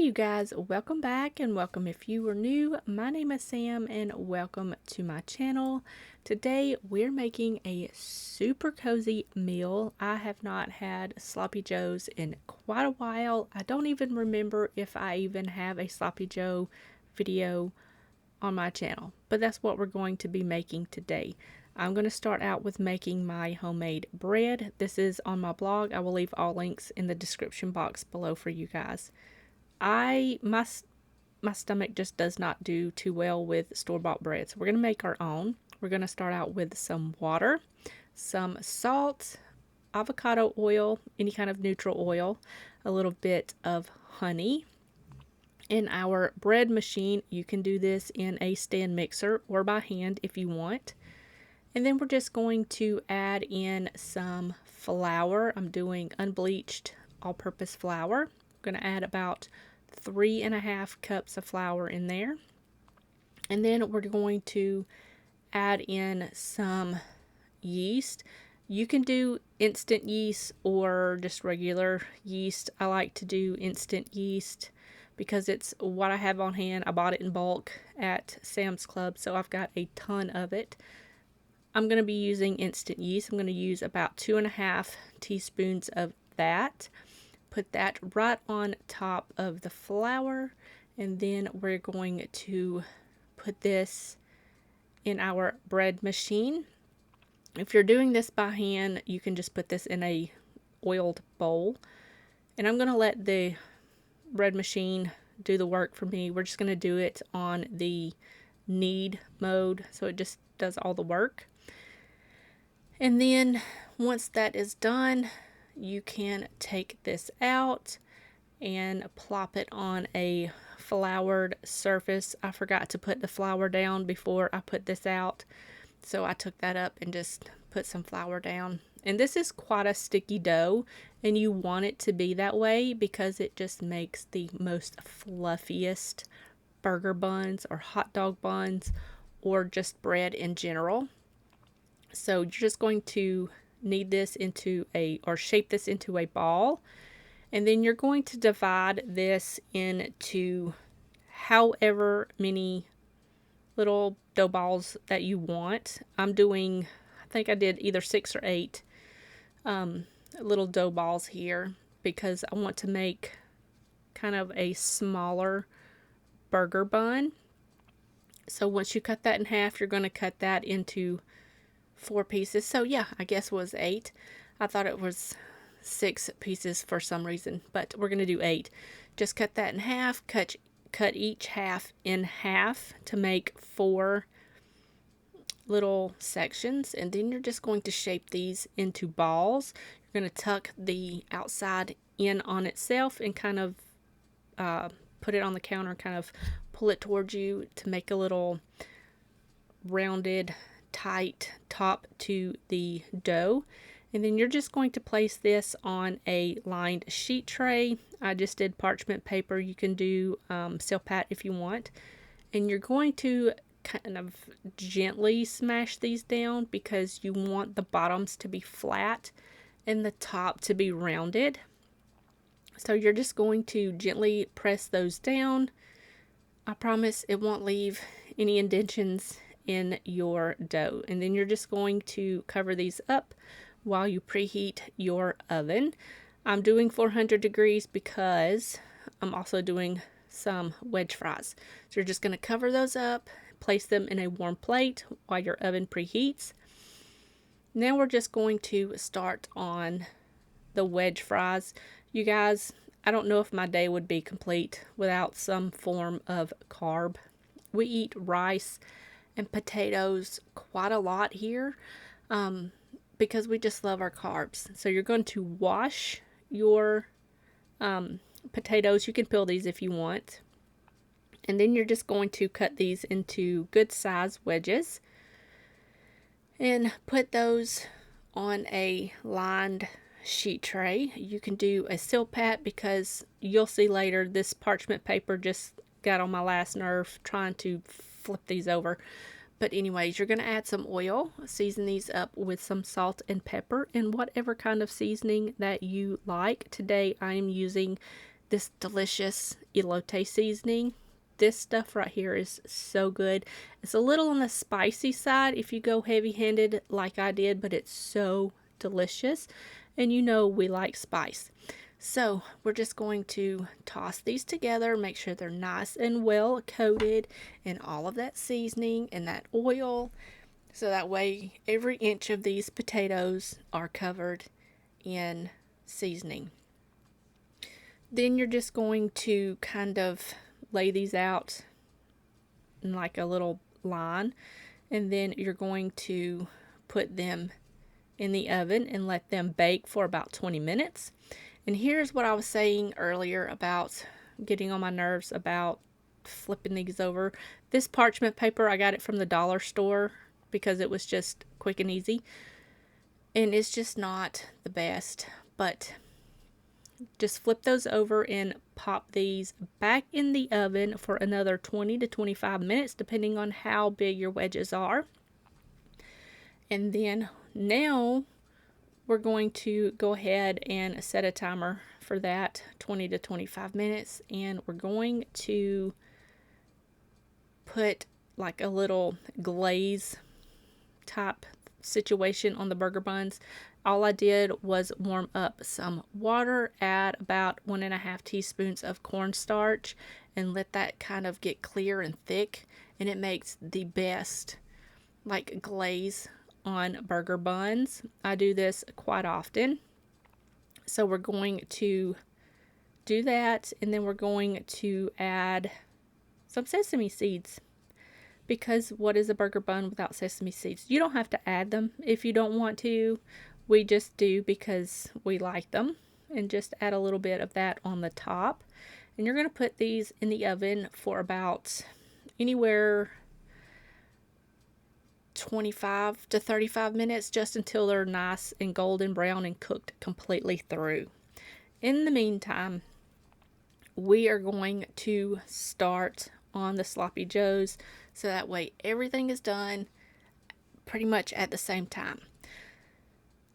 You guys, welcome back and welcome if you are new. My name is Sam and welcome to my channel. Today we're making a super cozy meal. I have not had Sloppy Joes in quite a while. I don't even remember if I even have a Sloppy Joe video on my channel, but that's what we're going to be making today. I'm going to start out with making my homemade bread. This is on my blog. I will leave all links in the description box below for you guys. My stomach just does not do too well with store-bought bread, so we're going to make our own. We're going to start out with some water, some salt, avocado oil, any kind of neutral oil, a little bit of honey. In our bread machine, you can do this in a stand mixer or by hand if you want. And then we're just going to add in some flour. I'm doing unbleached all-purpose flour. I'm going to add about 3.5 cups of flour in there. And then we're going to add in some yeast. You can do instant yeast or just regular yeast. I like to do instant yeast because it's what I have on hand. I bought it in bulk at Sam's Club, so I've got a ton of it. I'm going to be using instant yeast. I'm going to use about 2.5 teaspoons of that. Put that right on top of the flour, and then we're going to put this in our bread machine. If you're doing this by hand, you can just put this in a oiled bowl, and I'm going to let the bread machine do the work for me. We're just going to do it on the knead mode, so it just does all the work. And then once that is done, you can take this out and plop it on a floured surface. I forgot to put the flour down before I put this out, so I took that up and just put some flour down. And this is quite a sticky dough, and you want it to be that way because it just makes the most fluffiest burger buns or hot dog buns or just bread in general. So you're just going to knead this into shape this into a ball, and then you're going to divide this into however many little dough balls that you want. I think I did either 6 or 8 little dough balls here because I want to make kind of a smaller burger bun. So once you cut that in half, you're going to cut that into 4 pieces. So yeah, I guess it was 8. I thought it was 6 pieces for some reason, but we're going to do 8. Just cut that in half, cut each half in half to make 4 little sections, and then you're just going to shape these into balls. You're going to tuck the outside in on itself and kind of put it on the counter, kind of pull it towards you to make a little rounded tight top to the dough. And then you're just going to place this on a lined sheet tray. I just did parchment paper. You can do Silpat if you want. And you're going to kind of gently smash these down because you want the bottoms to be flat and the top to be rounded. So you're just going to gently press those down. I promise it won't leave any indentions in your dough. And then you're just going to cover these up while you preheat your oven. I'm doing 400 degrees because I'm also doing some wedge fries. So you're just going to cover those up, place them in a warm plate while your oven preheats. Now we're just going to start on the wedge fries. You guys, I don't know if my day would be complete without some form of carb. We eat rice and potatoes quite a lot here because we just love our carbs. So you're going to wash your potatoes. You can peel these if you want. And then you're just going to cut these into good size wedges and put those on a lined sheet tray. You can do a Silpat because you'll see later this parchment paper just got on my last nerve trying to flip these over. But anyways, you're going to add some oil, season these up with some salt and pepper and whatever kind of seasoning that you like. Today I am using this delicious elote seasoning. This stuff right here is so good. It's a little on the spicy side if you go heavy-handed like I did, but it's so delicious. And you know we like spice. So we're just going to toss these together, make sure they're nice and well coated in all of that seasoning and that oil. So that way every inch of these potatoes are covered in seasoning. Then you're just going to kind of lay these out in like a little line, and then you're going to put them in the oven and let them bake for about 20 minutes. And here's what I was saying earlier about getting on my nerves about flipping these over. This parchment paper, I got it from the dollar store because it was just quick and easy. And it's just not the best, but just flip those over and pop these back in the oven for another 20 to 25 minutes, depending on how big your wedges are. And then now we're going to go ahead and set a timer for that 20 to 25 minutes. And we're going to put like a little glaze type situation on the burger buns. All I did was warm up some water, add about 1.5 teaspoons of cornstarch, and let that kind of get clear and thick. And it makes the best like glaze on burger buns. I do this quite often. So we're going to do that, and then we're going to add some sesame seeds. Because what is a burger bun without sesame seeds? You don't have to add them if you don't want to. We just do because we like them. And just add a little bit of that on the top. And you're going to put these in the oven for about anywhere 25 to 35 minutes, just until they're nice and golden brown and cooked completely through. In the meantime, we are going to start on the sloppy joes, so that way everything is done pretty much at the same time.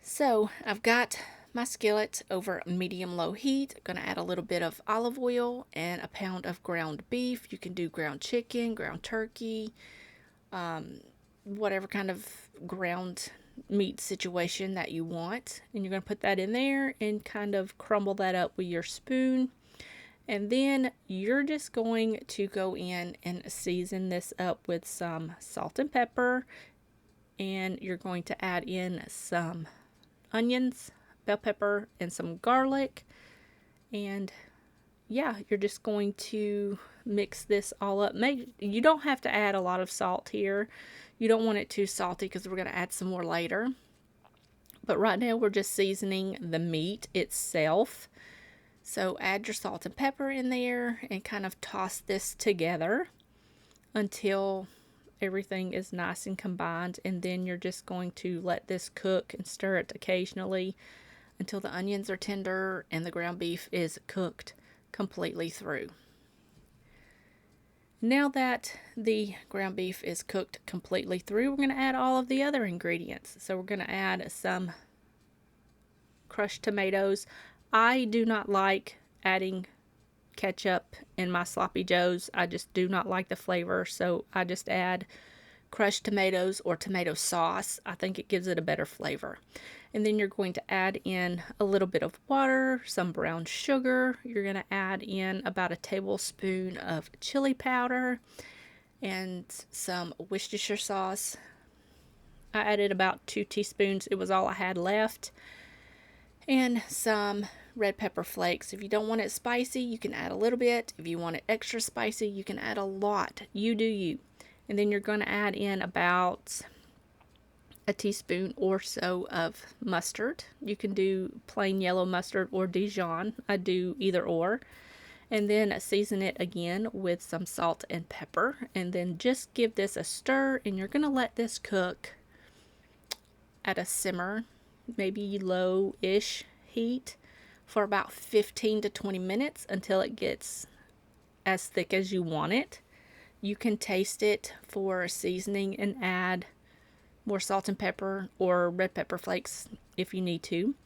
So I've got my skillet over medium-low heat. I'm going to add a little bit of olive oil and a pound of ground beef. You can do ground chicken, ground turkey, whatever kind of ground meat situation that you want. And you're going to put that in there and kind of crumble that up with your spoon. And then you're just going to go in and season this up with some salt and pepper. And you're going to add in some onions, bell pepper, and some garlic. And yeah, you're just going to mix this all up. You don't have to add a lot of salt here. You don't want it too salty because we're going to add some more later. But right now we're just seasoning the meat itself. So add your salt and pepper in there and kind of toss this together until everything is nice and combined. And then you're just going to let this cook and stir it occasionally until the onions are tender and the ground beef is cooked completely through. Now that the ground beef is cooked completely through, we're going to add all of the other ingredients. So we're going to add some crushed tomatoes. I do not like adding ketchup in my sloppy joes. I just do not like the flavor, so I just add crushed tomatoes or tomato sauce. I think it gives it a better flavor. And then you're going to add in a little bit of water, some brown sugar. You're going to add in about a tablespoon of chili powder and some Worcestershire sauce. I added about 2 teaspoons. It was all I had left. And some red pepper flakes. If you don't want it spicy, you can add a little bit. If you want it extra spicy, you can add a lot. You do you. And then you're going to add in about a teaspoon or so of mustard. You can do plain yellow mustard or Dijon. I do either or. And then season it again with some salt and pepper. And then just give this a stir. And you're going to let this cook at a simmer, maybe low-ish heat, for about 15 to 20 minutes until it gets as thick as you want it. You can taste it for seasoning and add more salt and pepper or red pepper flakes if you need to.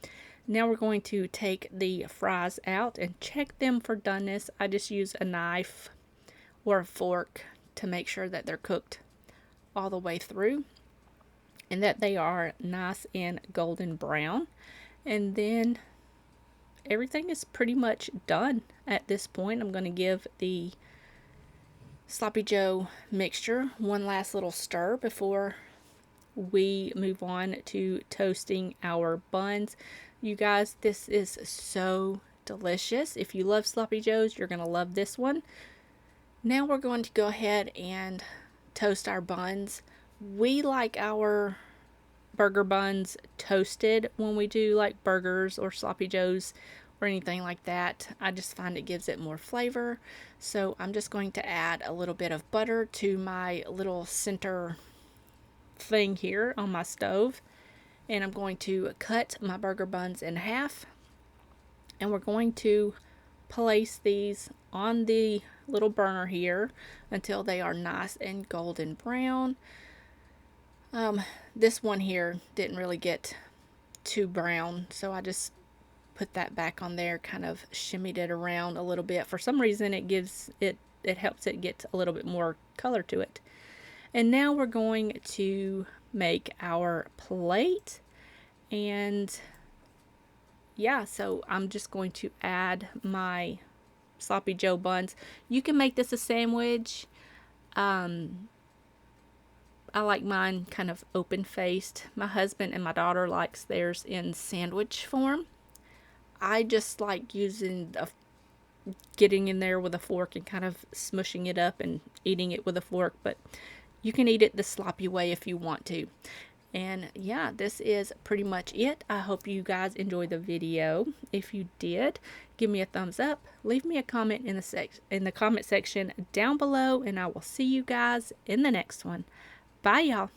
Now we're going to take the fries out and check them for doneness. I just use a knife or a fork to make sure that they're cooked all the way through and that they are nice and golden brown. And then everything is pretty much done at this point. I'm going to give the Sloppy Joe mixture one last little stir before we move on to toasting our buns. You guys, this is so delicious. If you love Sloppy Joes, you're going to love this one. Now we're going to go ahead and toast our buns. We like our burger buns toasted when we do like burgers or Sloppy Joes or anything like that. I just find it gives it more flavor. So I'm just going to add a little bit of butter to my little center thing here on my stove, and I'm going to cut my burger buns in half, and we're going to place these on the little burner here until they are nice and golden brown. This one here didn't really get too brown, so I just put that back on there, kind of shimmied it around a little bit. For some reason it helps it get a little bit more color to it. And now we're going to make our plate, and yeah, so I'm just going to add my Sloppy Joe buns. You can make this a sandwich. I like mine kind of open-faced. My husband and my daughter likes theirs in sandwich form. I just like getting in there with a fork and kind of smushing it up and eating it with a fork, but you can eat it the sloppy way if you want to. And yeah, this is pretty much it. I hope you guys enjoyed the video. If you did, give me a thumbs up. Leave me a comment in the comment section down below, and I will see you guys in the next one. Bye, y'all.